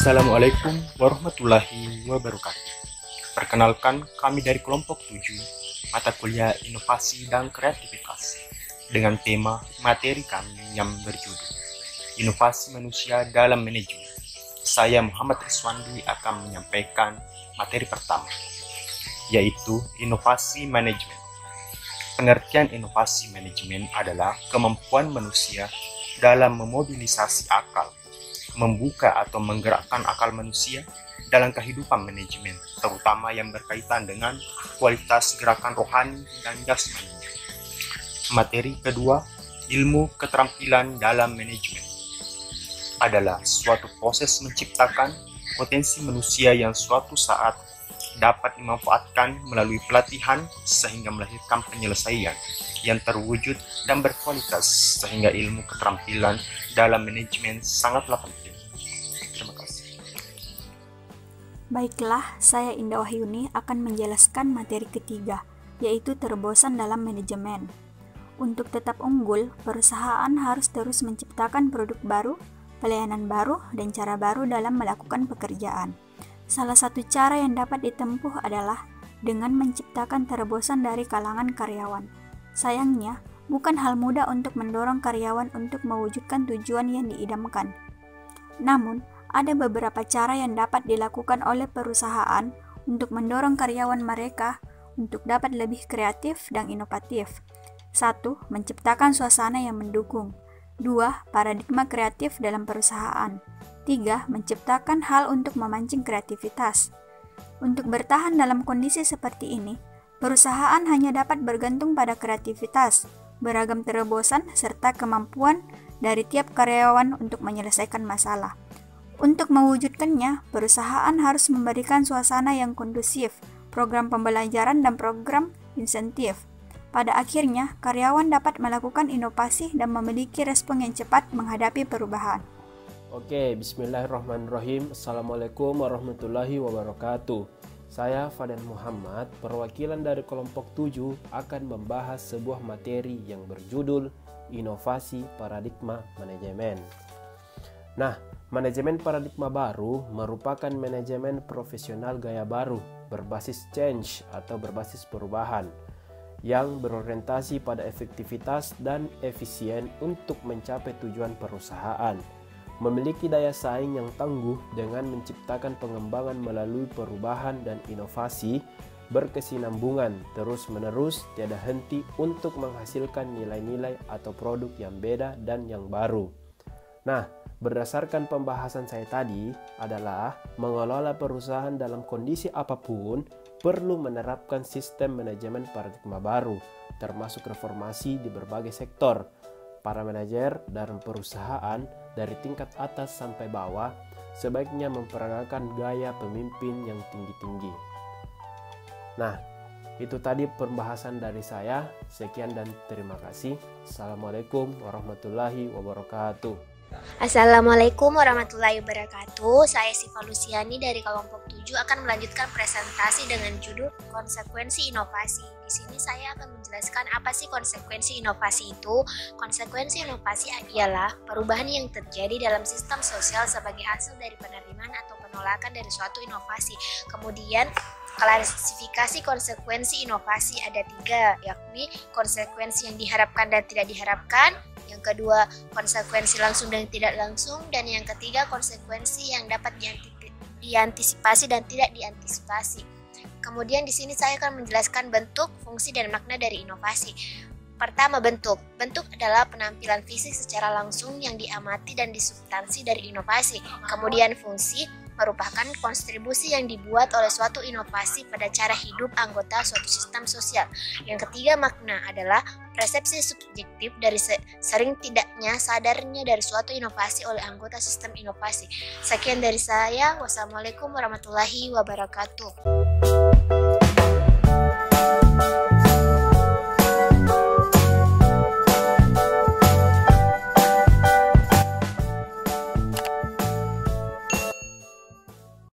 Assalamualaikum warahmatullahi wabarakatuh. Perkenalkan, kami dari kelompok 7, mata kuliah inovasi dan kreativitas, dengan tema materi kami yang berjudul Inovasi Manusia dalam Manajemen. Saya Muhammad Rizwandi akan menyampaikan materi pertama, yaitu inovasi manajemen. Pengertian inovasi manajemen adalah kemampuan manusia dalam memobilisasi akal, membuka atau menggerakkan akal manusia dalam kehidupan manajemen, terutama yang berkaitan dengan kualitas gerakan rohani dan jasmani. Materi kedua, ilmu keterampilan dalam manajemen, adalah suatu proses menciptakan potensi manusia yang suatu saat dapat dimanfaatkan melalui pelatihan sehingga melahirkan penyelesaian yang terwujud dan berkualitas, sehingga ilmu keterampilan dalam manajemen sangatlah penting. Terima kasih. Baiklah, saya Indah Wahyuni akan menjelaskan materi ketiga, yaitu terobosan dalam manajemen. Untuk tetap unggul, perusahaan harus terus menciptakan produk baru, pelayanan baru, dan cara baru dalam melakukan pekerjaan. Salah satu cara yang dapat ditempuh adalah dengan menciptakan terobosan dari kalangan karyawan. Sayangnya, bukan hal mudah untuk mendorong karyawan untuk mewujudkan tujuan yang diidamkan. Namun, ada beberapa cara yang dapat dilakukan oleh perusahaan untuk mendorong karyawan mereka untuk dapat lebih kreatif dan inovatif. 1. Menciptakan suasana yang mendukung. 2. Paradigma kreatif dalam perusahaan. 3. Menciptakan hal untuk memancing kreativitas. Untuk bertahan dalam kondisi seperti ini, perusahaan hanya dapat bergantung pada kreativitas, beragam terobosan, serta kemampuan dari tiap karyawan untuk menyelesaikan masalah. Untuk mewujudkannya, perusahaan harus memberikan suasana yang kondusif, program pembelajaran dan program insentif. Pada akhirnya, karyawan dapat melakukan inovasi dan memiliki respon yang cepat menghadapi perubahan. Oke, bismillahirrahmanirrahim. Assalamualaikum warahmatullahi wabarakatuh. Saya Fadan Muhammad, perwakilan dari kelompok 7 akan membahas sebuah materi yang berjudul Inovasi Paradigma Manajemen. Nah, manajemen paradigma baru merupakan manajemen profesional gaya baru berbasis change atau berbasis perubahan yang berorientasi pada efektivitas dan efisien untuk mencapai tujuan perusahaan. Memiliki daya saing yang tangguh dengan menciptakan pengembangan melalui perubahan dan inovasi berkesinambungan terus-menerus tiada henti untuk menghasilkan nilai-nilai atau produk yang beda dan yang baru. Nah, berdasarkan pembahasan saya tadi adalah mengelola perusahaan dalam kondisi apapun perlu menerapkan sistem manajemen paradigma baru, termasuk reformasi di berbagai sektor. Para manajer dalam perusahaan dari tingkat atas sampai bawah sebaiknya memperagakan gaya pemimpin yang tinggi-tinggi. Nah, itu tadi pembahasan dari saya. Sekian dan terima kasih. Assalamualaikum warahmatullahi wabarakatuh. Assalamualaikum warahmatullahi wabarakatuh. Saya Siva Luciani dari kelompok 7 akan melanjutkan presentasi dengan judul Konsekuensi Inovasi. Di sini saya akan menjelaskan apa sih konsekuensi inovasi itu. Konsekuensi inovasi ialah perubahan yang terjadi dalam sistem sosial sebagai hasil dari penerimaan atau penolakan dari suatu inovasi. Kemudian klasifikasi konsekuensi inovasi ada 3, yakni konsekuensi yang diharapkan dan tidak diharapkan, yang kedua konsekuensi langsung dan tidak langsung, dan yang ketiga konsekuensi yang dapat diantisipasi dan tidak diantisipasi. Kemudian di sini saya akan menjelaskan bentuk, fungsi, dan makna dari inovasi. Pertama, bentuk. Bentuk adalah penampilan fisik secara langsung yang diamati dan disubstansi dari inovasi. Kemudian fungsi merupakan kontribusi yang dibuat oleh suatu inovasi pada cara hidup anggota suatu sistem sosial. Yang ketiga, makna adalah persepsi subjektif dari sering tidaknya sadarnya dari suatu inovasi oleh anggota sistem inovasi. Sekian dari saya. Wassalamualaikum warahmatullahi wabarakatuh.